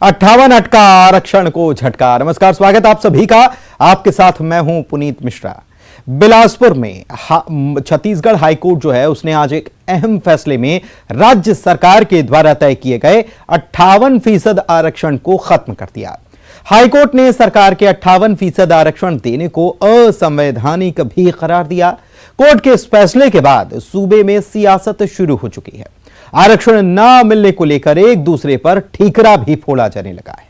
58 अटका आरक्षण को झटका। नमस्कार, स्वागत आप सभी का। आपके साथ मैं हूं पुनीत मिश्रा। बिलासपुर में छत्तीसगढ़ हाईकोर्ट जो है उसने आज एक अहम फैसले में राज्य सरकार के द्वारा तय किए गए 58% आरक्षण को खत्म कर दिया। हाईकोर्ट ने सरकार के 58% आरक्षण देने को असंवैधानिक भी करार दिया। कोर्ट के इस फैसले के बाद सूबे में सियासत शुरू हो चुकी है। आरक्षण न मिलने को लेकर एक दूसरे पर ठीकरा भी फोड़ा जाने लगा है।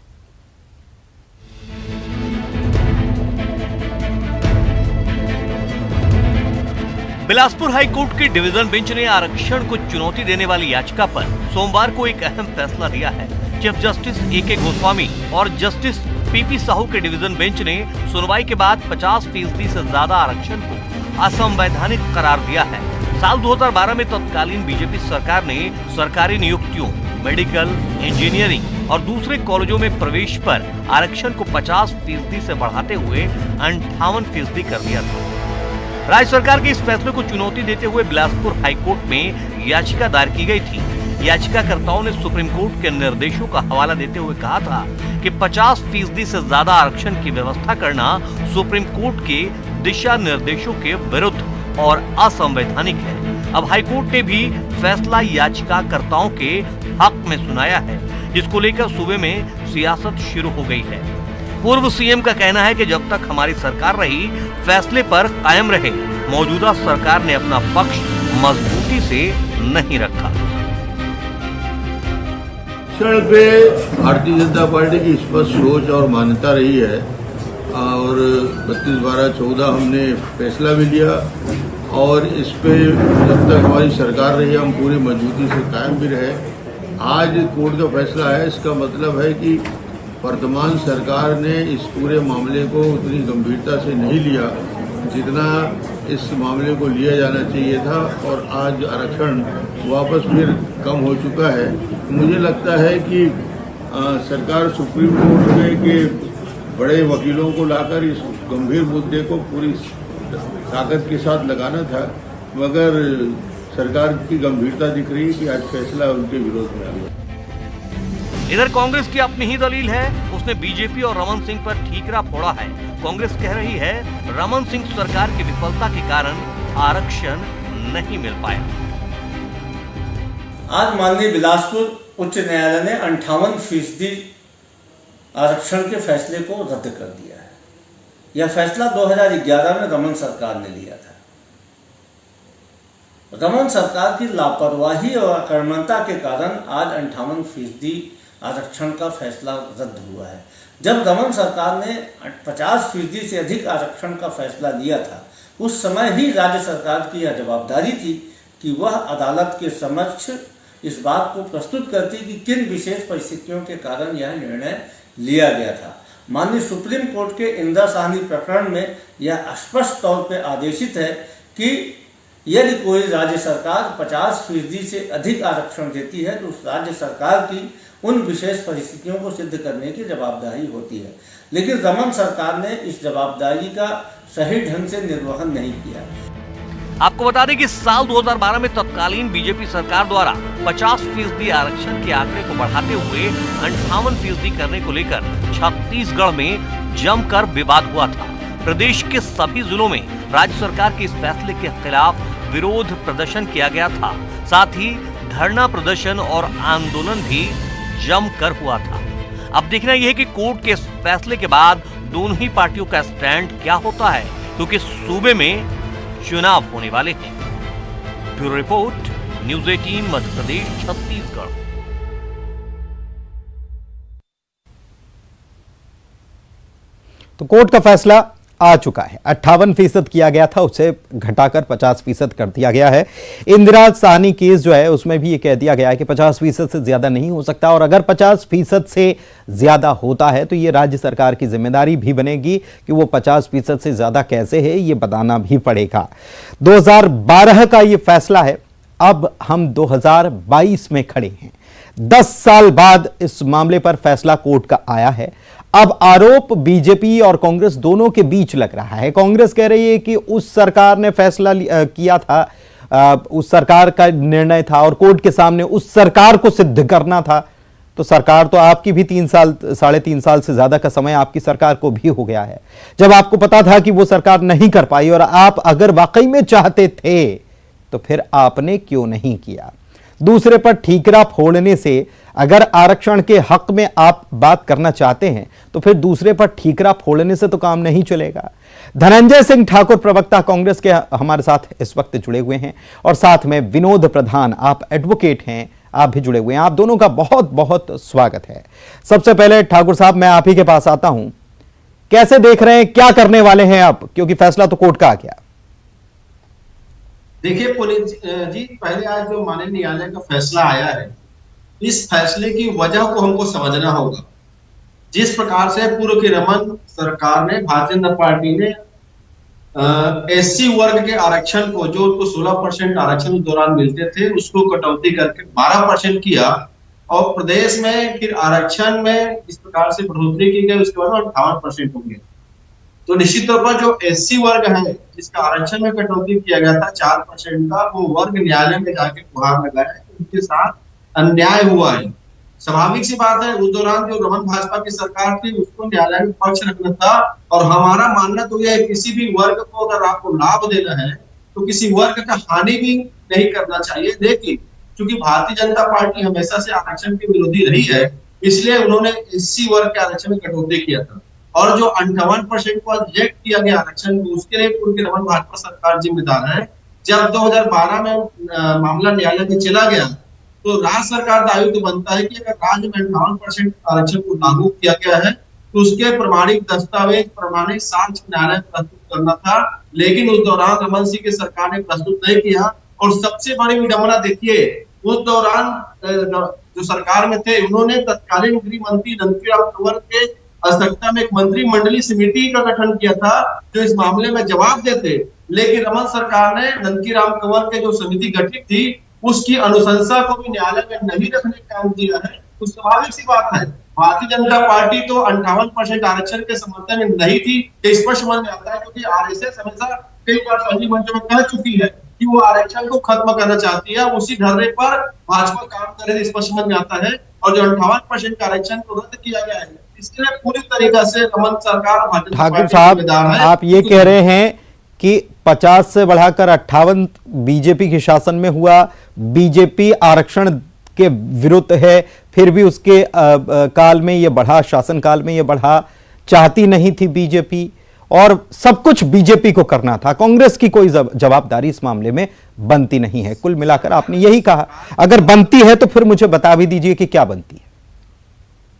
बिलासपुर हाईकोर्ट की डिवीजन बेंच ने आरक्षण को चुनौती देने वाली याचिका पर सोमवार को एक अहम फैसला लिया है। Chief justice A K. गोस्वामी और जस्टिस पी.पी. साहू के डिवीजन बेंच ने सुनवाई के बाद 50% से ज्यादा आरक्षण को असंवैधानिक करार दिया है। साल 2012 में तत्कालीन बीजेपी सरकार ने सरकारी नियुक्तियों, मेडिकल, इंजीनियरिंग और दूसरे कॉलेजों में प्रवेश पर आरक्षण को 50% से बढ़ाते हुए 58% कर दिया था। राज्य सरकार के इस फैसले को चुनौती देते हुए बिलासपुर हाईकोर्ट में याचिका दायर की गई थी। याचिकाकर्ताओं ने सुप्रीम कोर्ट के निर्देशों का हवाला देते हुए कहा था कि 50% से ज्यादा आरक्षण की व्यवस्था करना सुप्रीम कोर्ट के दिशा निर्देशों के विरुद्ध और असंवैधानिक है। अब हाईकोर्ट ने भी फैसला याचिकाकर्ताओं के हक में सुनाया है, जिसको लेकर सूबे में सियासत शुरू हो गई है। पूर्व सीएम का कहना है कि जब तक हमारी सरकार रही, फैसले पर कायम रहे। मौजूदा सरकार ने अपना पक्ष मजबूती से नहीं रखा। पे भारतीय जनता पार्टी की स्पष्ट सोच और मान्यता रही है और 32/12/14 हमने फैसला भी लिया और इस पे जब तक हमारी सरकार रही हम पूरी मजबूती से कायम भी रहे। आज कोर्ट का फैसला है, इसका मतलब है कि वर्तमान सरकार ने इस पूरे मामले को उतनी गंभीरता से नहीं लिया जितना इस मामले को लिया जाना चाहिए था और आज आरक्षण वापस फिर कम हो चुका है। मुझे लगता है कि सरकार सुप्रीम कोर्ट में के बड़े वकीलों को लाकर इस गंभीर मुद्दे को पूरी ताकत के साथ लगाना था, मगर सरकार की गंभीरता दिख रही है कि आज फैसला उनके विरोध में आ गया। इधर कांग्रेस की अपनी ही दलील है। उसने बीजेपी और रमन सिंह पर ठीकरा फोड़ा है। कांग्रेस कह रही है रमन सिंह सरकार की विफलता के कारण आरक्षण नहीं मिल पाया। आज माननीय बिलासपुर उच्च न्यायालय ने 58% आरक्षण के फैसले को रद्द कर दिया है। यह फैसला 2011 में रमन सरकार ने लिया था। रमन सरकार की लापरवाही और अकर्मण्यता के कारण आज 58% आरक्षण का फैसला रद्द हुआ है। जब रमन सरकार ने 50% से अधिक आरक्षण का फैसला लिया था, उस समय ही राज्य सरकार की यह जवाबदारी थी कि वह अदालत के समक्ष इस बात को प्रस्तुत करती कि किन विशेष परिस्थितियों के कारण यह निर्णय लिया गया था। माननीय सुप्रीम कोर्ट के इंदिरा साहनी प्रकरण में यह स्पष्ट तौर पर आदेशित है कि यदि कोई राज्य सरकार 50% से अधिक आरक्षण देती है तो उस राज्य सरकार की उन विशेष परिस्थितियों को सिद्ध करने की जवाबदारी होती है। लेकिन रमन सरकार ने इस जवाबदारी का सही ढंग से निर्वहन नहीं किया। आपको बता दें कि साल 2012 में तत्कालीन बीजेपी सरकार द्वारा 50% आरक्षण के आंकड़े को बढ़ाते हुए 58% करने को लेकर छत्तीसगढ़ में जमकर विवाद हुआ था। प्रदेश के सभी जिलों में राज्य सरकार के इस फैसले के खिलाफ विरोध प्रदर्शन किया गया था। साथ ही धरना प्रदर्शन और आंदोलन भी जमकर हुआ था। अब देखना यह है कि कोर्ट के इस फैसले के बाद दोनों ही पार्टियों का स्टैंड क्या होता है, क्योंकि सूबे में चुनाव होने वाले हैं। Bureau report, news 18 Madhya Pradesh, Chhattisgarh. तो कोर्ट का फैसला आ चुका है। 58% किया गया था, उसे घटाकर 50% कर दिया गया है। इंदिरा साहनी केस जो है उसमें भी ये कह दिया गया है कि 50% से ज्यादा नहीं हो सकता और अगर 50% से ज्यादा होता है तो ये राज्य सरकार की जिम्मेदारी भी बनेगी कि वो 50% से ज्यादा कैसे है ये बताना भी पड़ेगा। 2012 का ये फैसला है। अब हम 2022 में खड़े हैं। 10 साल बाद इस मामले पर फैसला कोर्ट का आया है। अब आरोप बीजेपी और कांग्रेस दोनों के बीच लग रहा है। कांग्रेस कह रही है कि उस सरकार ने फैसला किया था, उस सरकार का निर्णय था और कोर्ट के सामने उस सरकार को सिद्ध करना था तो सरकार तो आपकी भी 3 साल 3.5 साल से ज्यादा का समय आपकी सरकार को भी हो गया है। जब आपको पता था कि वो सरकार नहीं कर पाई और आप अगर वाकई में चाहते थे तो फिर आपने क्यों नहीं किया? दूसरे पर ठीकरा फोड़ने से, अगर आरक्षण के हक में आप बात करना चाहते हैं तो फिर दूसरे पर ठीकरा फोड़ने से तो काम नहीं चलेगा। धनंजय सिंह ठाकुर, प्रवक्ता कांग्रेस के, हमारे साथ इस वक्त जुड़े हुए हैं और साथ में विनोद प्रधान, आप एडवोकेट हैं, आप भी जुड़े हुए हैं। आप दोनों का बहुत बहुत स्वागत है। सबसे पहले ठाकुर साहब, मैं आप ही के पास आता हूं, कैसे देख रहे हैं, क्या करने वाले हैं आप, क्योंकि फैसला तो कोर्ट का आ गया? देखिए पुनीत जी, पहले आज जो माननीय न्यायालय का फैसला आया है, इस फैसले की वजह को हमको समझना होगा। जिस प्रकार से पूर्व की रमन सरकार ने, भारतीय जनता पार्टी ने एससी वर्ग के आरक्षण को, जो उनको 16% आरक्षण के दौरान मिलते थे, उसको कटौती करके 12% किया और प्रदेश में फिर आरक्षण में इस प्रकार से बढ़ोतरी की गई, उसके बाद 58% हो गया। तो निश्चित तौर पर जो एससी वर्ग है, जिसका आरक्षण में कटौती किया गया था 4% का, वो वर्ग न्यायालय में जाके गुहार लगाया, उनके साथ अन्याय हुआ है। स्वाभाविक सी बात है, उस दौरान जो रमन भाजपा की सरकार थी, उसको न्यायालय में पक्ष रखना था। और हमारा मानना तो यह है, किसी भी वर्ग को अगर आपको लाभ देना है तो किसी वर्ग का हानि भी नहीं करना चाहिए। देखिए, क्योंकि भारतीय जनता पार्टी हमेशा से आरक्षण की विरोधी रही है, इसलिए उन्होंने एससी वर्ग के आरक्षण में कटौती किया था। और जो 58% को रिजेक्ट किया गया आरक्षण, उसके लिए पूर्व की रमन भाजपा सरकार जिम्मेदार है। जब 2012 में मामला न्यायालय में चला गया, तो राज्य सरकार दायित्व बनता है कि अगर राज्य में 58% आरक्षण को लागू किया गया है तो उसके प्रमाणिक दस्तावेज, प्रमाणिक साक्ष्य न्यायालय प्रस्तुत करना था। लेकिन उस दौरान रमन सिंह की सरकार ने प्रस्तुत नहीं किया। और सबसे बड़ी विडंबना देखिए, उस दौरान जो सरकार में थे, उन्होंने तत्कालीन गृह मंत्री नंदकीराम कंवर के अध्यक्षता में एक मंत्रिमंडलीय समिति का गठन किया था जो इस मामले में जवाब देते। लेकिन रमन सरकार ने नंदकीराम कंवर के जो समिति गठित थी, उसकी अनुशंसा को भी न्यायालय में नहीं रखने का काम दिया है। तो स्वाभाविक सी बात है, भारतीय जनता पार्टी तो 58% आरक्षण के समर्थन में नहीं थी, ये स्पष्ट समझ में आता है। क्योंकि आरएसएस हमेशा कई बार सभी मंचों में कह चुकी है कि वो आरक्षण को खत्म करना चाहती है। उसी ढर्रे पर भाजपा काम कर रही, स्पष्ट समझ में आता है। और जो 58% का आरक्षण को रद्द किया गया है, इसके लिए पूरी तरीका से रमन सरकार, ठाकुर साहब, आप ये कह रहे हैं कि 50 से बढ़ाकर 58 बीजेपी के शासन में हुआ, बीजेपी आरक्षण के विरुद्ध है, फिर भी उसके काल में ये बढ़ा, शासन काल में ये बढ़ा, चाहती नहीं थी बीजेपी, और सब कुछ बीजेपी को करना था। कांग्रेस की कोई जवाबदारी इस मामले में बनती नहीं है। कुल मिलाकर आपने यही कहा। अगर बनती है तो फिर मुझे बता भी दीजिए कि क्या बनती है।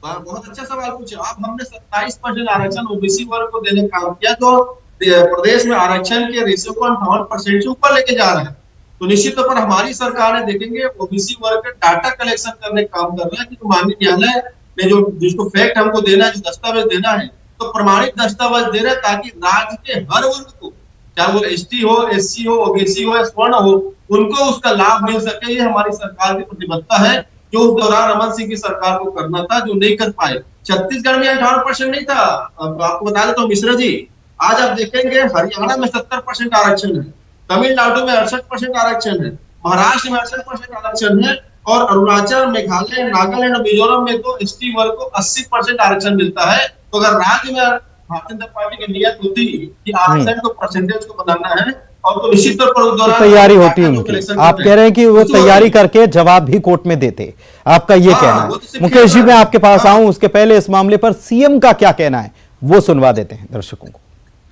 बहुत अच्छा सवाल पूछा आप। हमने 27% आरक्षण ओबीसी वर्ग को देने का काम किया, तो प्रदेश में आरक्षण के रेशियो को 58% से ऊपर लेके जा रहे हैं। तो निश्चित तौर पर हमारी सरकार है, देखेंगे ओबीसी वर्ग का डाटा कलेक्शन करने का काम कर रहा है कि माननीय न्यायालय में जो जिसको फैक्ट हमको देना है, जो दस्तावेज देना है, तो प्रमाणित दस्तावेज दे रहे हैं, ताकि राज्य के हर वर्ग को, चाहे वो एसटी हो, एससी हो, ओबीसी हो या स्वर्ण हो, उनको उसका लाभ मिल सके। ये हमारी सरकार की प्रतिबद्धता है, जो उस दौरान रमन सिंह की सरकार को करना था, जो नहीं कर पाए। छत्तीसगढ़ में 58% नहीं था। आपको बता देता हूँ मिश्रा जी, आज आप देखेंगे हरियाणा में 70% आरक्षण है, तमिलनाडु में 68% आरक्षण है, महाराष्ट्र में 68% आरक्षण है, और अरुणाचल, मेघालय, नागालैंड और मिजोरम में तो एसटी वर्ग को 80% आरक्षण मिलता है। तो अगर राज्य में भारतीय जनता पार्टी की नियत होती कि आरक्षण को परसेंटेज को बनाना है, और तो निश्चित तौर पर उस दौरान तैयारी होती उनकी। आप कह रहे हैं कि वो तैयारी करके जवाब भी कोर्ट में देते, आपका ये कहना है। मुकेश जी, मैं आपके पास आऊं उसके पहले इस मामले पर सीएम का क्या कहना है वो सुनवा देते हैं दर्शकों को।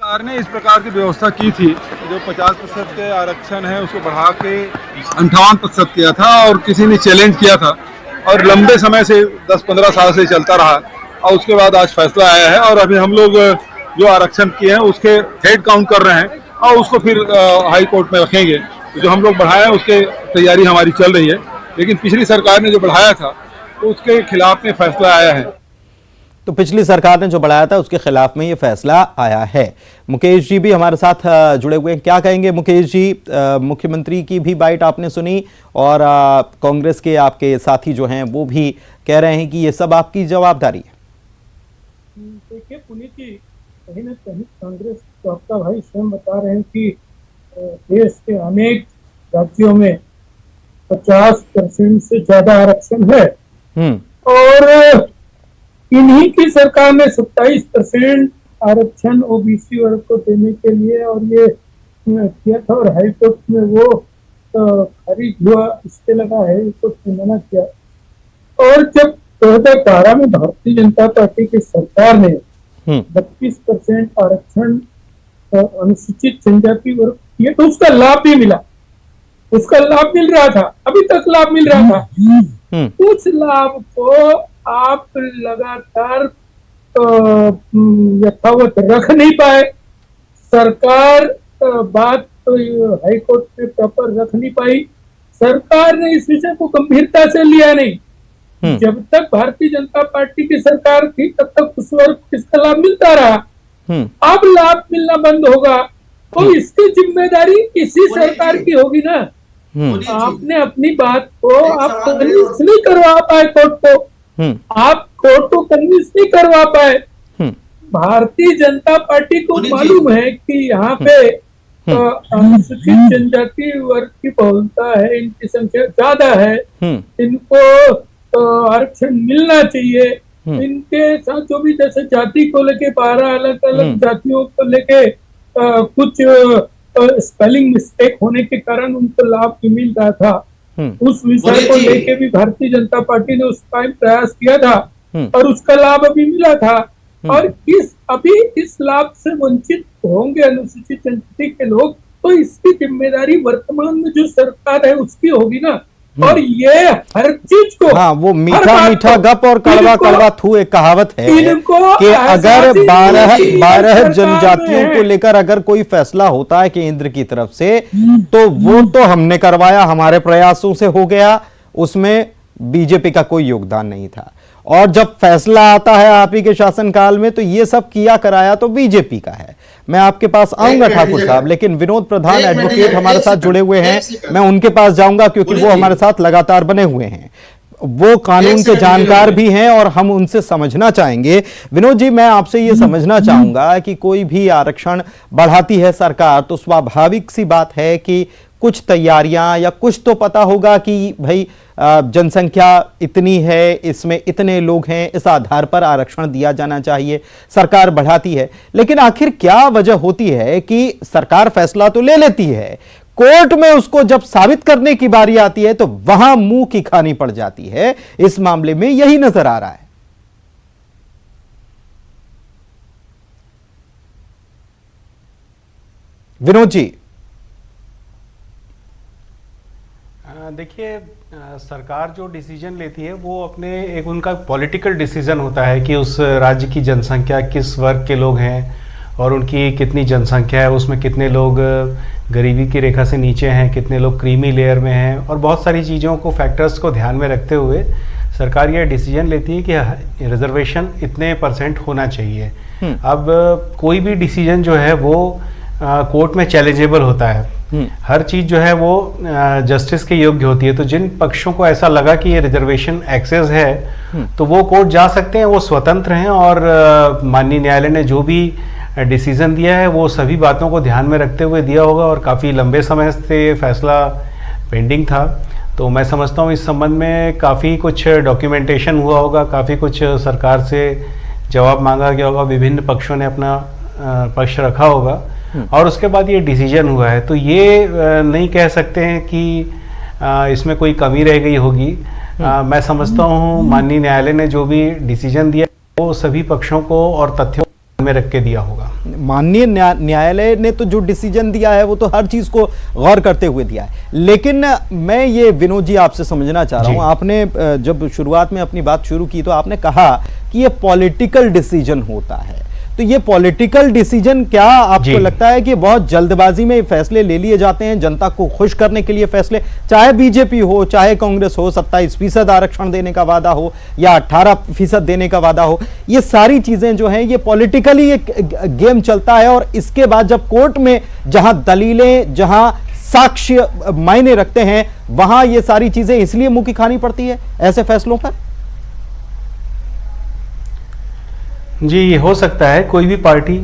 सरकार ने इस प्रकार की व्यवस्था की थी, जो 50% के आरक्षण है उसको बढ़ा के 58% किया था, और किसी ने चैलेंज किया था, और लंबे समय से 10-15 साल से चलता रहा, और उसके बाद आज फैसला आया है। और अभी हम लोग जो आरक्षण किए हैं उसके हेड काउंट कर रहे हैं, और उसको फिर हाई कोर्ट में रखेंगे। तो जो हम लोग बढ़ाए हैं उसके तैयारी हमारी चल रही है, लेकिन पिछली सरकार ने जो बढ़ाया था तो उसके खिलाफ में फैसला आया है। तो पिछली सरकार ने जो बढ़ाया था उसके खिलाफ में ये फैसला आया है। मुकेश जी भी हमारे साथ जुड़े हुए हैं, क्या कहेंगे मुकेश जी? मुख्यमंत्री की भी बाइट आपने सुनी, और कांग्रेस के आपके साथी जो हैं वो भी कह रहे हैं कि ये सब आपकी जवाबदारी है। देखिए पुनीत जी, कहीं ना कहीं कांग्रेस प्रवक्ता भाई स्वयं बता रहे हैं कि देश के अनेक राज्यों में 50% से ज्यादा आरक्षण है, और इन्हीं की सरकार ने 27% आरक्षण ओबीसी वर्ग को देने के लिए और ये किया था, और हाईकोर्ट में वो खारिज हुआ, इसके लगा हाईकोर्ट ने मना किया। और जब 2012 में भारतीय जनता पार्टी की सरकार ने 32% आरक्षण अनुसूचित जनजाति वर्ग किए तो उसका लाभ भी मिला, उसका लाभ मिल रहा था, अभी तक लाभ मिल रहा था। उस लाभ को आप लगातार यथावत रख नहीं पाए, सरकार बात तो हाईकोर्ट में प्रॉपर रख नहीं पाई, सरकार ने इस विषय को गंभीरता से लिया नहीं। जब तक भारतीय जनता पार्टी की सरकार थी तब तक उस वर्ग को इसका लाभ मिलता रहा, अब लाभ मिलना बंद होगा तो इसकी जिम्मेदारी इसी सरकार की होगी ना। आपने अपनी बात को आप कन्विंस नहीं करवा पाए कोर्ट को, आप कोर्ट को कन्विंस नहीं करवा पाए। भारतीय जनता पार्टी को मालूम है कि यहाँ पे अनुसूचित जनजाति वर्ग की बहुलता है, इनकी संख्या ज्यादा है, इनको आरक्षण मिलना चाहिए। इनके साथ जो भी जैसे जाति को लेके 12 अलग अलग जातियों को लेके कुछ स्पेलिंग मिस्टेक होने के कारण उनको लाभ भी मिल रहा था, उस विषय को लेके भी भारतीय जनता पार्टी ने उस टाइम प्रयास किया था और उसका लाभ अभी मिला था। और अभी इस लाभ से वंचित होंगे अनुसूचित जनजाति के लोग, तो इसकी जिम्मेदारी वर्तमान में जो सरकार है उसकी होगी ना। और ये हर चीज को, हाँ, वो मीठा मीठा गप और कड़वा कड़वा थू एक कहावत है कि अगर 12 जनजातियों को लेकर अगर कोई फैसला होता है केंद्र की तरफ से तो वो तो हमने करवाया, हमारे प्रयासों से हो गया, उसमें बीजेपी का कोई योगदान नहीं था। और जब फैसला आता है आप ही के शासनकाल में तो ये सब किया कराया तो बीजेपी का है। मैं आपके पास आऊंगा ठाकुर साहब, लेकिन विनोद प्रधान एडवोकेट हमारे साथ जुड़े हुए हैं, मैं उनके पास जाऊंगा क्योंकि वो हमारे साथ लगातार बने हुए हैं, वो कानून के जानकार भी हैं और हम उनसे समझना चाहेंगे। विनोद जी, मैं आपसे ये समझना चाहूंगा कि कोई भी आरक्षण बढ़ाती है सरकार तो स्वाभाविक सी बात है कि कुछ तैयारियां या कुछ तो पता होगा कि भाई जनसंख्या इतनी है, इसमें इतने लोग हैं, इस आधार पर आरक्षण दिया जाना चाहिए, सरकार बढ़ाती है। लेकिन आखिर क्या वजह होती है कि सरकार फैसला तो ले लेती है, कोर्ट में उसको जब साबित करने की बारी आती है तो वहां मुंह की खानी पड़ जाती है। इस मामले में यही नजर आ रहा है। विनोद जी, देखिए, सरकार जो डिसीजन लेती है वो अपने एक उनका पॉलिटिकल डिसीजन होता है कि उस राज्य की जनसंख्या किस वर्ग के लोग हैं और उनकी कितनी जनसंख्या है, उसमें कितने लोग गरीबी की रेखा से नीचे हैं, कितने लोग क्रीमी लेयर में हैं, और बहुत सारी चीज़ों को, फैक्टर्स को ध्यान में रखते हुए सरकार यह डिसीजन लेती है कि रिजर्वेशन इतने % होना चाहिए। अब कोई भी डिसीजन जो है वो कोर्ट में चैलेंजेबल होता है, हर चीज जो है वो जस्टिस के योग्य होती है। तो जिन पक्षों को ऐसा लगा कि ये रिजर्वेशन एक्सेस है तो वो कोर्ट जा सकते हैं, वो स्वतंत्र हैं, और माननीय न्यायालय ने जो भी डिसीजन दिया है वो सभी बातों को ध्यान में रखते हुए दिया होगा, और काफ़ी लंबे समय से फैसला पेंडिंग था। तो मैं समझता हूँ इस संबंध में काफ़ी कुछ डॉक्यूमेंटेशन हुआ होगा, काफ़ी कुछ सरकार से जवाब मांगा गया होगा, विभिन्न पक्षों ने अपना पक्ष रखा होगा और उसके बाद ये डिसीजन हुआ है। तो ये नहीं कह सकते हैं कि इसमें कोई कमी रह गई होगी। मैं समझता हूँ माननीय न्यायालय ने जो भी डिसीजन दिया वो सभी पक्षों को और तथ्यों में रख के दिया होगा। माननीय न्यायालय ने तो जो डिसीजन दिया है वो तो हर चीज को गौर करते हुए दिया है। लेकिन मैं ये विनोद जी आपसे समझना चाह रहा हूँ, आपने जब शुरुआत में अपनी बात शुरू की तो आपने कहा कि ये पॉलिटिकल डिसीजन होता है, तो ये पॉलिटिकल डिसीजन क्या आपको लगता है कि बहुत जल्दबाजी में फैसले ले लिए जाते हैं, जनता को खुश करने के लिए फैसले, चाहे बीजेपी हो चाहे कांग्रेस हो, 27% आरक्षण देने का वादा हो या 18% देने का वादा हो, ये सारी चीजें जो हैं ये पॉलिटिकली एक गेम चलता है और इसके बाद जब कोर्ट में जहां दलीलें, जहां साक्ष्य मायने रखते हैं, वहां ये सारी चीजें इसलिए मुंह की खानी पड़ती है ऐसे फैसलों पर। जी, हो सकता है कोई भी पार्टी,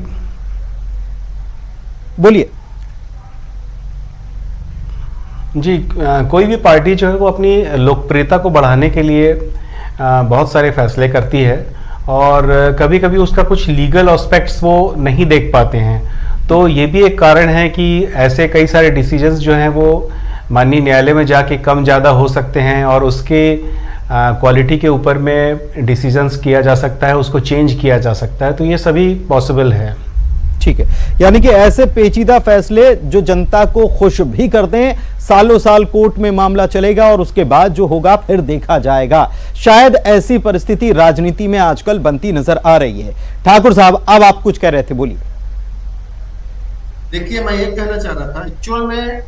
बोलिए जी, कोई भी पार्टी जो है वो अपनी लोकप्रियता को बढ़ाने के लिए बहुत सारे फैसले करती है और कभी कभी उसका कुछ लीगल एस्पेक्ट्स वो नहीं देख पाते हैं। तो ये भी एक कारण है कि ऐसे कई सारे डिसीजंस जो हैं वो माननीय न्यायालय में जाके कम ज़्यादा हो सकते हैं और उसके क्वालिटी के ऊपर में डिसीजंस किया जा सकता है, उसको चेंज किया जा सकता है। तो ये सभी पॉसिबल है। ठीक है, यानी कि ऐसे पेचीदा फैसले जो जनता को खुश भी करते हैं, सालों साल कोर्ट में मामला चलेगा और उसके बाद जो होगा फिर देखा जाएगा। शायद ऐसी परिस्थिति राजनीति में आजकल बनती नजर आ रही है। ठाकुर साहब, अब आप कुछ कह रहे थे, बोलिए। देखिए, मैं ये कहना चाह रहा था, एक्चुअल में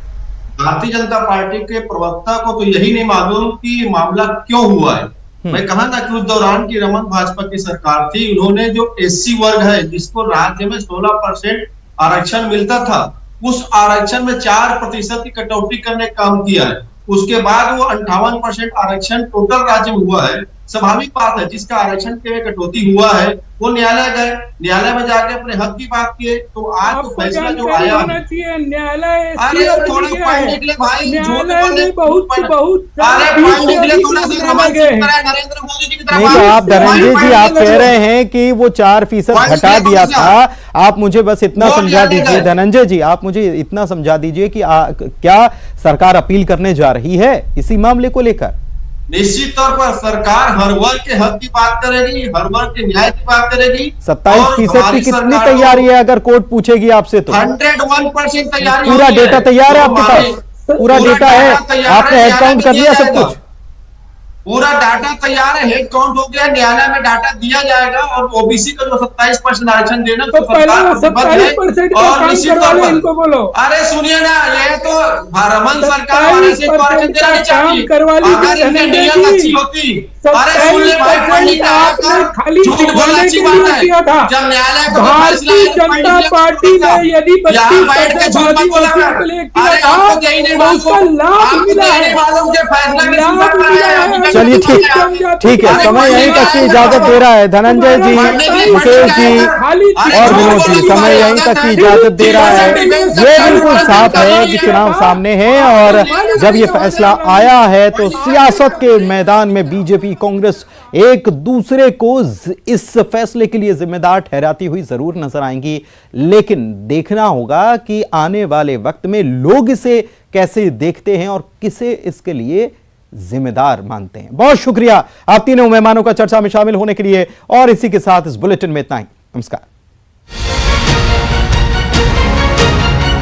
भारतीय जनता पार्टी के प्रवक्ता को तो यही नहीं मालूम कि मामला क्यों हुआ है। मैं कहा ना कि उस दौरान की रमन भाजपा की सरकार थी, उन्होंने जो एससी वर्ग है जिसको राज्य में 16% आरक्षण मिलता था, उस आरक्षण में 4% की कटौती करने का काम किया है। उसके बाद वो 58% आरक्षण टोटल राज्य में हुआ है। स्वाभाविक बात है, जिसका आरक्षण के कटौती हुआ है वो न्यायालय गए, न्यायालय में जाके अपने हक की बात किए। तो आज तो फैसला जो आया है, न्यायालय अरे थोड़ा पढ़ निकले भाई, बहुत अरे पढ़ निकले थोड़ा सा, नरेंद्र मोदी जी की तरह। नहीं तो आप धनंजय जी, आप कह रहे हैं कि वो 4% घटा दिया था। आप मुझे बस इतना समझा दीजिए धनंजय जी, आप मुझे इतना समझा दीजिए कि क्या सरकार अपील करने जा रही है इसी मामले को लेकर? निश्चित तौर पर सरकार हर वर्ग के हक की बात करेगी, हर वर्ग के न्याय की बात करेगी। 27% की कितनी तैयारी है अगर कोर्ट पूछेगी आपसे तो? 101% तैयारी। पूरा डेटा तैयार है आपके पास? पूरा डेटा है? आपने हेड काउंट कर लिया सब कुछ? पूरा डाटा तैयार है, हेड काउंट हो गया, न्यायालय में डाटा दिया जाएगा। और ओबीसी का जो 27% आरक्षण देना तो सरकार प्रतिबद्ध है। और निश्चित तौर पर, अरे सुनिए ना, ये तो रमन सरकार आरक्षण देना नहीं चाहती। अगर इनकी नीयत अच्छी होती, अरे सुन ले भाई, पंडित खाली झूठ बोलना अच्छी बात है। जब न्यायालय को भारतीय जनता पार्टी ने यदि 32% झूठ बोला, अरे आपको यही नहीं मालूम, आपको यही नहीं मालूम कि फैसला किस बात पर आया है। चलिए ठीक है, समय यहीं तक की इजाजत दे रहा है धनंजय जी, मुकेश जी और विनोद जी, समय यहीं तक की इजाजत दे रहा है। ये बिल्कुल साफ है कि चुनाव सामने है और जब ये फैसला आया है तो सियासत के मैदान में बीजेपी कांग्रेस एक दूसरे को इस फैसले के लिए जिम्मेदार ठहराती हुई जरूर नजर आएंगी। लेकिन देखना होगा कि आने वाले वक्त में लोग इसे कैसे देखते हैं और किसे इसके लिए जिम्मेदार मानते हैं। बहुत शुक्रिया आप तीनों मेहमानों का चर्चा में शामिल होने के लिए और इसी के साथ इस बुलेटिन में इतना ही। नमस्कार।